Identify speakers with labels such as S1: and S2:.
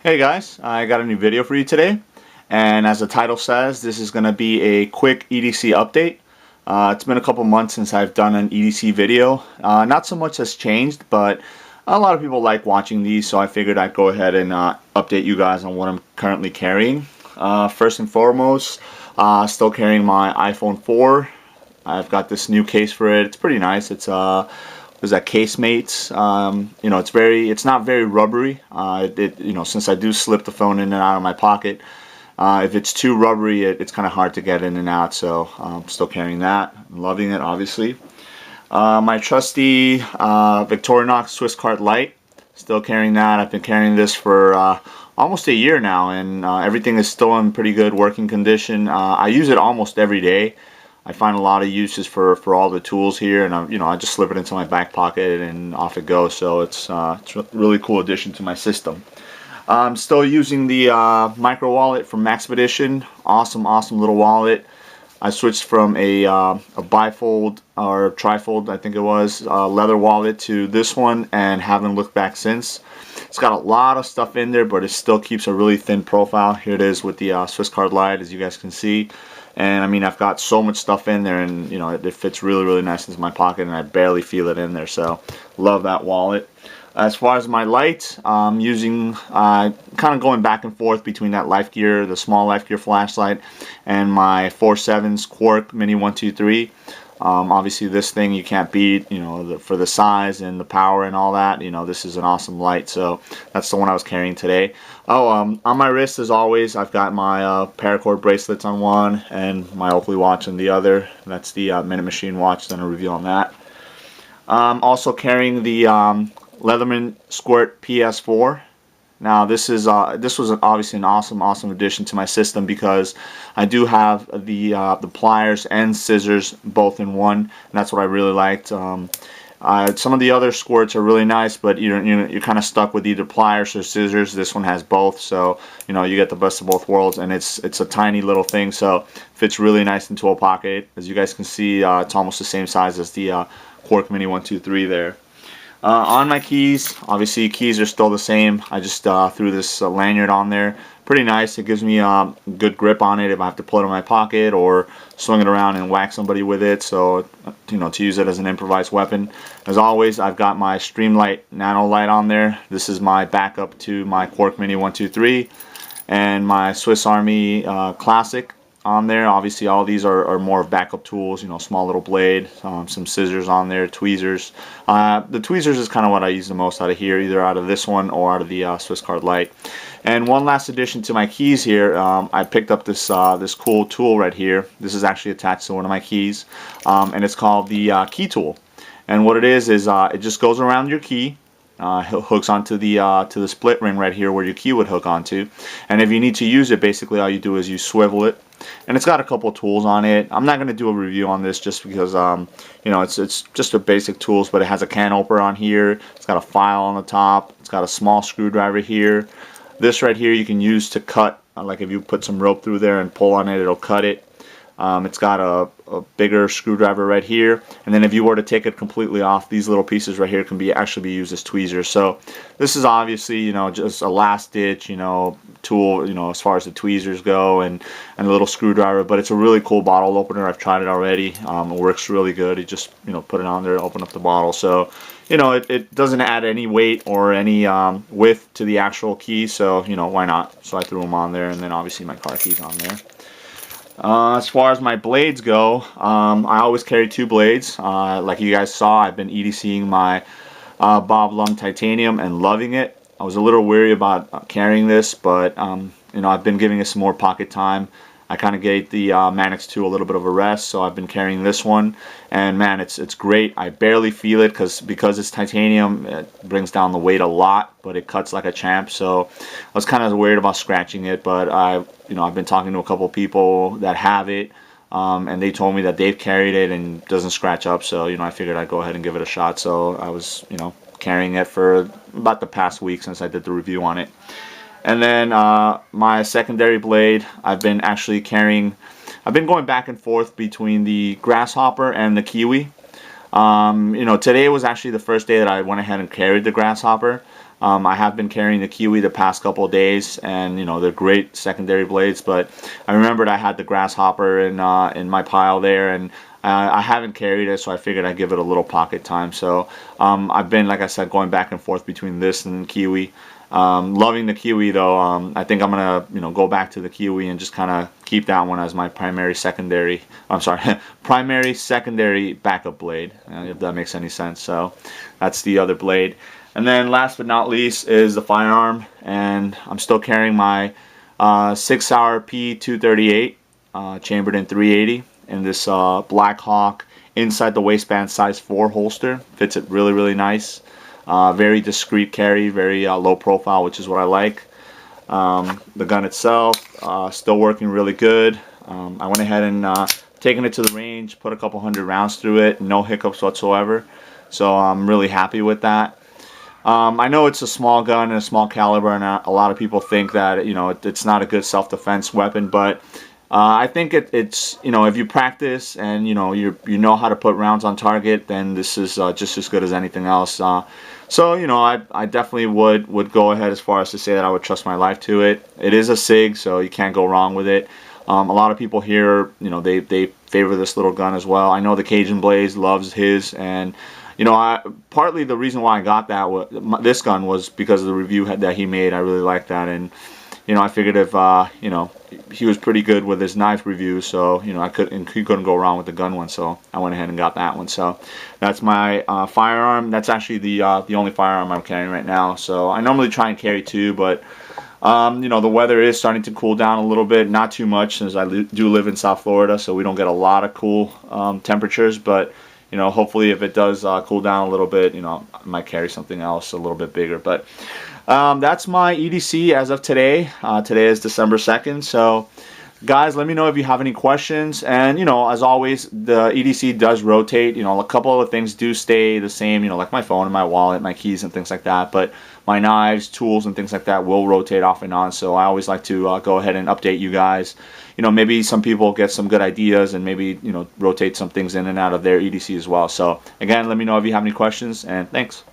S1: Hey guys, I got a new video for you today, and as the title says, this is going to be a quick EDC update. It's been a couple months since I've done an EDC video. Not so much has changed, but a lot of people like watching these, so I figured I'd go ahead and update you guys on what I'm currently carrying. First and foremost, still carrying my iPhone 4. I've got this new case for it. It's pretty nice. It's was that Casemates. You know, it's not very rubbery. You know, since I do slip the phone in and out of my pocket, if it's too rubbery, it's kind of hard to get in and out. So I'm still carrying that. I'm loving it, obviously. My trusty Victorinox Swiss Card Lite. Still carrying that. I've been carrying this for almost a year now, and everything is still in pretty good working condition. I use it almost every day. I find a lot of uses for all the tools here, and I just slip it into my back pocket and off it goes. So it's a really cool addition to my system. I'm still using the micro wallet from Maxpedition. Awesome little wallet. I switched from a bifold or trifold, I think it was, leather wallet to this one, and haven't looked back since. It's got a lot of stuff in there, but it still keeps a really thin profile. Here it is with the Swiss Card Lite, as you guys can see. And I mean, I've got so much stuff in there, and you know, it fits really nice into my pocket, and I barely feel it in there. So love that wallet. As far as my light, I'm using kind of going back and forth between that Life Gear, the small Life Gear flashlight, and my 4.7's Quark Mini 123. Obviously this thing you can't beat, you know, for the size and the power and all that. You know, this is an awesome light, so that's the one I was carrying today. Oh, on my wrist, as always, I've got my paracord bracelets on one and my Oakley watch on the other. That's the Minute Machine watch. Done a review on that. Also carrying the Leatherman Squirt PS4. Now this was obviously an awesome addition to my system, because I do have the pliers and scissors both in one, and that's what I really liked. Some of the other squirts are really nice, but you're kind of stuck with either pliers or scissors. This one has both, so you know, you get the best of both worlds, and it's a tiny little thing, so fits really nice into a pocket. As you guys can see, it's almost the same size as the Quark Mini 123 there. On my keys, obviously keys are still the same. I just threw this lanyard on there. Pretty nice. It gives me a good grip on it if I have to pull it in my pocket or swing it around and whack somebody with it. So, you know, to use it as an improvised weapon. As always, I've got my Streamlight Nano light on there. This is my backup to my Quark Mini 123 and my Swiss Army Classic on there. Obviously all these are more of backup tools, you know, small little blade, some scissors on there, tweezers. The tweezers is kind of what I use the most out of here, either out of this one or out of the Swiss Card Lite. And one last addition to my keys here, I picked up this this cool tool right here. This is actually attached to one of my keys, and it's called the key tool. And what it is it just goes around your key. Hooks onto the split ring right here where your key would hook onto, and if you need to use it, basically all you do is you swivel it, and it's got a couple tools on it. I'm not going to do a review on this just because you know, it's just a basic tools, but it has a can opener on here. It's got a file on the top. It's got a small screwdriver here. This right here you can use to cut, like if you put some rope through there and pull on it, it'll cut it. It's got a bigger screwdriver right here, and then if you were to take it completely off, these little pieces right here can actually be used as tweezers. So this is obviously, you know, just a last ditch, you know, tool, you know, as far as the tweezers go, and a little screwdriver. But it's a really cool bottle opener. I've tried it already. It works really good. You just, you know, put it on there, open up the bottle. So, you know, it doesn't add any weight or any width to the actual key. So, you know, why not? So I threw them on there, and then obviously my car keys on there. As far as my blades go, I always carry two blades. Like you guys saw, I've been EDCing my Bob Lum Titanium and loving it. I was a little weary about carrying this, but you know, I've been giving it some more pocket time. I kind of gave the Manix 2 a little bit of a rest, so I've been carrying this one, and man, it's great. I barely feel it because it's titanium. It brings down the weight a lot, but it cuts like a champ. So I was kind of worried about scratching it, but you know, I've been talking to a couple of people that have it, and they told me that they've carried it and it doesn't scratch up. So you know, I figured I'd go ahead and give it a shot. So I was, you know, carrying it for about the past week since I did the review on it. And then my secondary blade, I've been going back and forth between the Grasshopper and the Kiwi. You know, today was actually the first day that I went ahead and carried the Grasshopper. I have been carrying the Kiwi the past couple of days, and you know, they're great secondary blades, but I remembered I had the Grasshopper in my pile there, and I haven't carried it, so I figured I'd give it a little pocket time. So I've been, like I said, going back and forth between this and Kiwi. Loving the Kiwi though. I think I'm gonna, you know, go back to the Kiwi and just kind of keep that one as my primary secondary. I'm sorry, primary secondary backup blade, if that makes any sense. So that's the other blade. And then last but not least is the firearm, and I'm still carrying my 6 Hour P238 chambered in .380 in this Black Hawk inside the waistband size 4 holster. Fits it really, really nice. Very discreet carry, very low profile, which is what I like. The gun itself still working really good. I went ahead and taken it to the range, put a couple hundred rounds through it, no hiccups whatsoever. So I'm really happy with that. I know it's a small gun and a small caliber, and a lot of people think that, you know, it's not a good self-defense weapon, but I think it's, you know, if you practice and you know how to put rounds on target, then this is just as good as anything else. So you know, I definitely would go ahead as far as to say that I would trust my life to it. It is a SIG, so you can't go wrong with it. A lot of people here, you know, they favor this little gun as well. I know the Cajun Blaze loves his, and you know, partly the reason why I got this gun was because of the review that he made. I really liked that, and you know, I figured if you know, he was pretty good with his knife review, so you know, he couldn't go wrong with the gun one, so I went ahead and got that one. So that's my firearm. That's actually the only firearm I'm carrying right now. So I normally try and carry 2, but you know, the weather is starting to cool down a little bit. Not too much, since I do live in South Florida, so we don't get a lot of cool temperatures, but you know, hopefully if it does cool down a little bit, you know, I might carry something else a little bit bigger. But that's my EDC as of today. Today is December 2nd. So guys, let me know if you have any questions. And you know, as always, the EDC does rotate. You know, a couple of things do stay the same, you know, like my phone and my wallet, my keys and things like that. But my knives, tools and things like that will rotate off and on. So I always like to go ahead and update you guys. You know, maybe some people get some good ideas and maybe, you know, rotate some things in and out of their EDC as well. So again, let me know if you have any questions, and thanks.